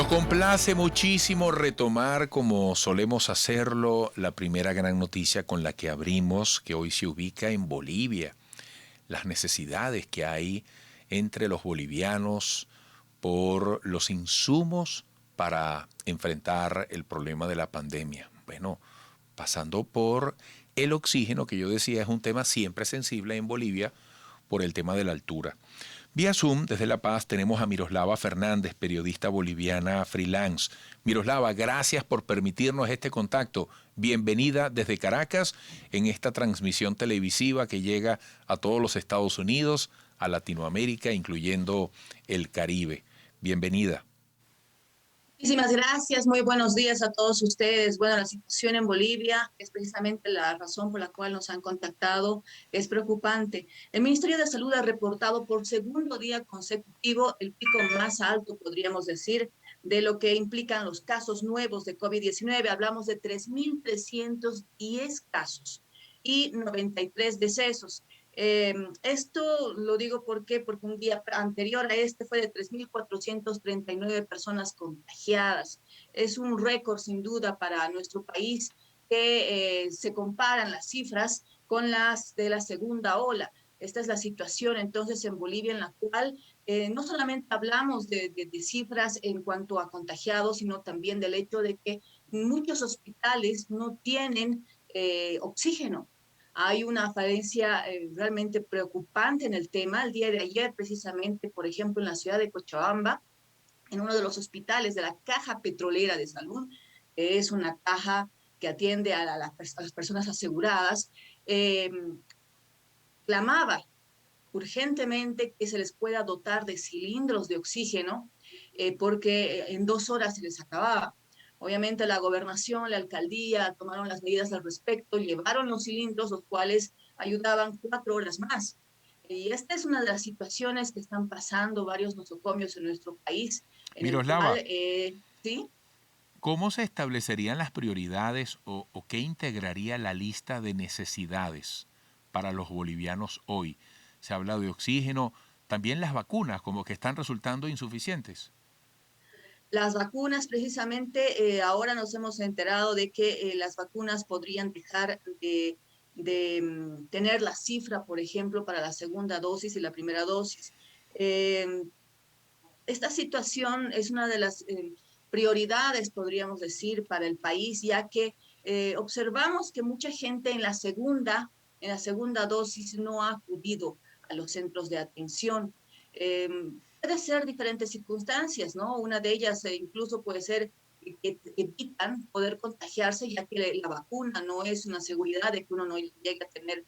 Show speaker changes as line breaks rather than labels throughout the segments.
Nos complace muchísimo retomar, como solemos hacerlo, la primera gran noticia con la que abrimos, que hoy se ubica en Bolivia. Las necesidades que hay entre los bolivianos por los insumos para enfrentar el problema de la pandemia. Bueno, pasando por el oxígeno, que yo decía es un tema siempre sensible en Bolivia por el tema de la altura. Vía Zoom, desde La Paz, tenemos a Miroslava Fernández, periodista boliviana freelance. Miroslava, gracias por permitirnos este contacto. Bienvenida desde Caracas en esta transmisión televisiva que llega a todos los Estados Unidos, a Latinoamérica, incluyendo el Caribe. Bienvenida.
Muchísimas gracias, muy buenos días a todos ustedes. Bueno, la situación en Bolivia es precisamente la razón por la cual nos han contactado, es preocupante. El Ministerio de Salud ha reportado por segundo día consecutivo el pico más alto, podríamos decir, de lo que implican los casos nuevos de COVID-19. Hablamos de 3.310 casos y 93 decesos. Esto lo digo porque un día anterior a este fue de 3.439 personas contagiadas. Es un récord sin duda para nuestro país que se comparan las cifras con las de la segunda ola. Esta es la situación entonces en Bolivia en la cual no solamente hablamos de cifras en cuanto a contagiados, sino también del hecho de que muchos hospitales no tienen oxígeno. Hay una falencia realmente preocupante en el tema. El día de ayer, precisamente, por ejemplo, en la ciudad de Cochabamba, en uno de los hospitales de la Caja Petrolera de Salud, que es una caja que atiende a las personas aseguradas, eh, clamaba urgentemente que se les pueda dotar de cilindros de oxígeno, porque en 2 horas se les acababa. Obviamente la gobernación, la alcaldía tomaron las medidas al respecto, llevaron los cilindros, los cuales ayudaban 4 horas más. Y esta es una de las situaciones que están pasando varios nosocomios en nuestro país, en el cual,
Miroslava,
sí,
¿cómo se establecerían las prioridades o qué integraría la lista de necesidades para los bolivianos hoy? Se habla de oxígeno, también las vacunas, como que están resultando insuficientes.
las vacunas, precisamente, ahora nos hemos enterado de que las vacunas podrían dejar de tener la cifra, por ejemplo, para la segunda dosis y la primera dosis. Eh, esta situación es una de las prioridades, podríamos decir, para el país, ya que observamos que mucha gente en la segunda dosis no ha acudido a los centros de atención. Eh, puede ser diferentes circunstancias, ¿no? Una de ellas incluso puede ser que evitan poder contagiarse, ya que la vacuna no es una seguridad de que uno no llegue a tener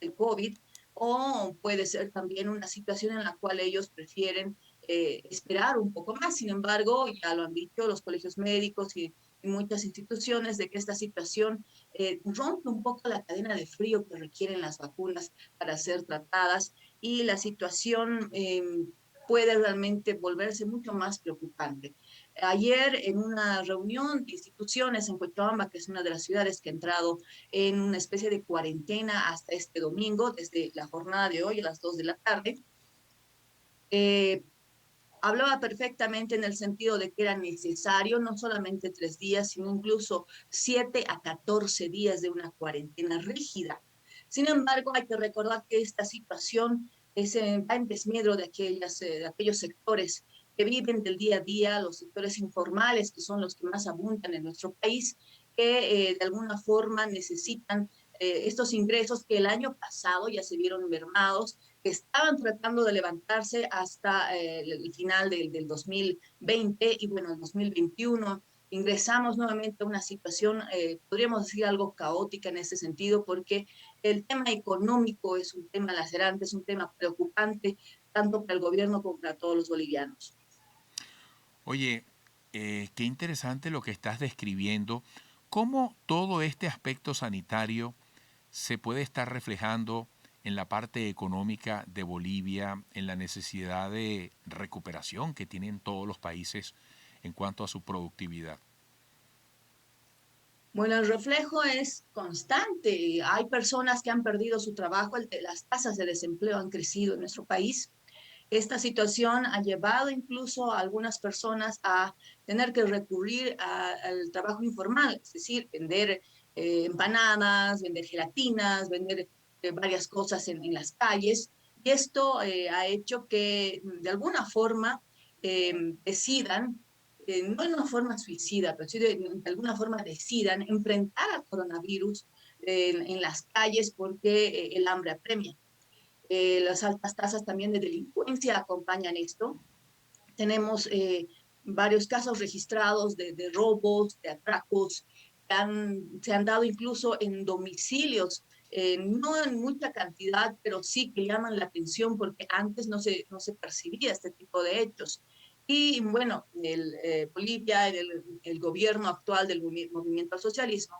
el COVID, o puede ser también una situación en la cual ellos prefieren esperar un poco más. Sin embargo, ya lo han dicho los colegios médicos y muchas instituciones de que esta situación rompe un poco la cadena de frío que requieren las vacunas para ser tratadas y la situación puede realmente volverse mucho más preocupante. Ayer, en una reunión de instituciones en Cochabamba, que es una de las ciudades que ha entrado en una especie de cuarentena hasta este domingo, desde la jornada de hoy a las 2 de la tarde, eh, hablaba perfectamente en el sentido de que era necesario no solamente 3 días, sino incluso 7 a 14 días de una cuarentena rígida. Sin embargo, hay que recordar que esta situación va en desmedro de aquellos sectores que viven del día a día, los sectores informales, que son los que más abundan en nuestro país, que de alguna forma necesitan estos ingresos que el año pasado ya se vieron mermados, que estaban tratando de levantarse hasta el final del 2020 y bueno, el 2021 ingresamos nuevamente a una situación, podríamos decir algo caótica en ese sentido, porque el tema económico es un tema lacerante, es un tema preocupante, tanto para el gobierno como para todos los bolivianos.
Oye, qué interesante lo que estás describiendo. ¿Cómo todo este aspecto sanitario se puede estar reflejando en la parte económica de Bolivia, en la necesidad de recuperación que tienen todos los países en cuanto a su productividad?
Bueno, el reflejo es constante. Hay personas que han perdido su trabajo, las tasas de desempleo han crecido en nuestro país. Esta situación ha llevado incluso a algunas personas a tener que recurrir al trabajo informal, es decir, vender empanadas, vender gelatinas, vender varias cosas en las calles. Y esto ha hecho que de alguna forma decidan, no en una forma suicida, pero sí de alguna forma decidan enfrentar al coronavirus en las calles porque el hambre apremia. Las altas tasas también de delincuencia acompañan esto. Tenemos varios casos registrados de robos, de atracos, se han dado incluso en domicilios, no en mucha cantidad, pero sí que llaman la atención porque antes no se percibía este tipo de hechos. Y bueno, Bolivia, el gobierno actual del movimiento al socialismo,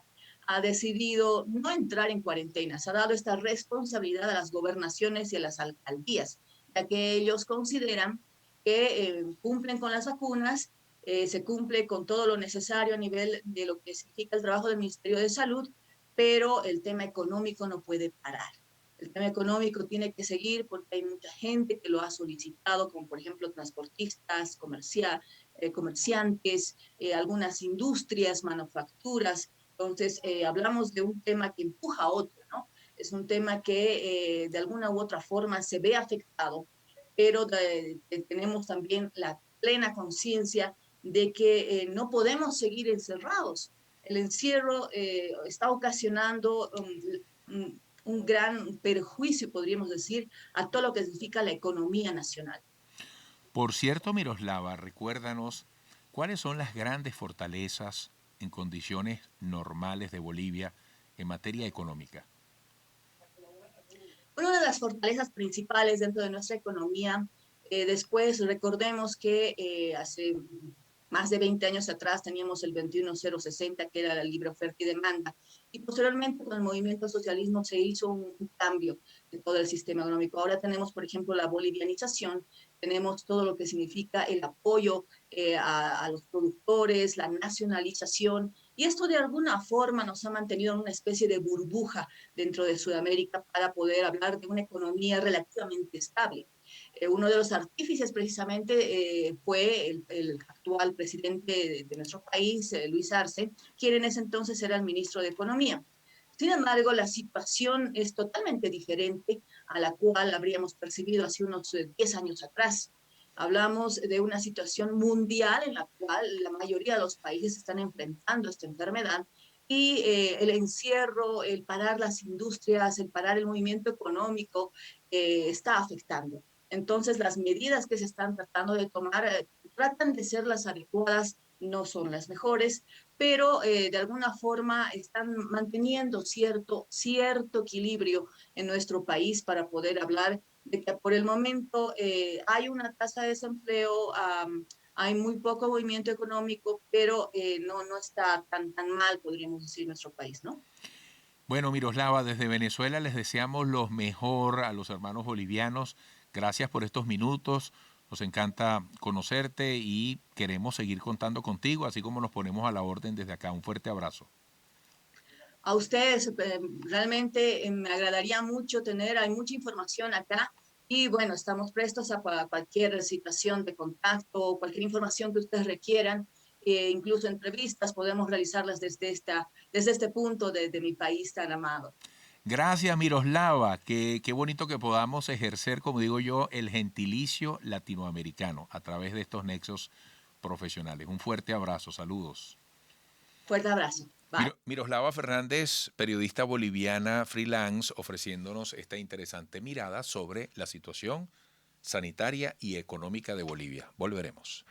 ha decidido no entrar en cuarentena, se ha dado esta responsabilidad a las gobernaciones y a las alcaldías, ya que ellos consideran que cumplen con las vacunas, se cumple con todo lo necesario a nivel de lo que significa el trabajo del Ministerio de Salud, pero el tema económico no puede parar. El tema económico tiene que seguir porque hay mucha gente que lo ha solicitado, como por ejemplo transportistas, comerciantes, algunas industrias, manufacturas. Entonces, hablamos de un tema que empuja a otro, ¿no? Es un tema que de alguna u otra forma se ve afectado, pero tenemos también la plena conciencia de que no podemos seguir encerrados. El encierro está ocasionando un gran perjuicio, podríamos decir, a todo lo que significa la economía nacional.
Por cierto, Miroslava, recuérdanos cuáles son las grandes fortalezas en condiciones normales de Bolivia en materia económica.
Una de las fortalezas principales dentro de nuestra economía, después recordemos que hace más de 20 años atrás teníamos el 21060, que era la libre oferta y demanda, y posteriormente con el movimiento socialismo se hizo un cambio de todo el sistema económico. Ahora tenemos, por ejemplo, la bolivianización, tenemos todo lo que significa el apoyo a los productores, la nacionalización, y esto de alguna forma nos ha mantenido en una especie de burbuja dentro de Sudamérica para poder hablar de una economía relativamente estable. Uno de los artífices precisamente fue el actual presidente de nuestro país, Luis Arce, quien en ese entonces era el ministro de Economía. Sin embargo, la situación es totalmente diferente a la cual habríamos percibido hace unos 10 años atrás. Hablamos de una situación mundial en la cual la mayoría de los países están enfrentando esta enfermedad y el encierro, el parar las industrias, el parar el movimiento económico está afectando. Entonces, las medidas que se están tratando de tomar tratan de ser las adecuadas, no son las mejores, pero de alguna forma están manteniendo cierto equilibrio en nuestro país para poder hablar de que por el momento hay una tasa de desempleo, hay muy poco movimiento económico, pero no está tan mal, podríamos decir, nuestro país, ¿no?
Bueno, Miroslava, desde Venezuela les deseamos lo mejor a los hermanos bolivianos. Gracias por estos minutos. Nos encanta conocerte y queremos seguir contando contigo, así como nos ponemos a la orden desde acá. Un fuerte abrazo.
A ustedes realmente me agradaría mucho hay mucha información acá y bueno, estamos prestos a cualquier situación de contacto, cualquier información que ustedes requieran, incluso entrevistas, podemos realizarlas desde este punto de mi país tan amado.
Gracias, Miroslava. Qué bonito que podamos ejercer, como digo yo, el gentilicio latinoamericano a través de estos nexos profesionales. Un fuerte abrazo. Saludos.
Fuerte abrazo. Bye.
Miroslava Fernández, periodista boliviana freelance, ofreciéndonos esta interesante mirada sobre la situación sanitaria y económica de Bolivia. Volveremos.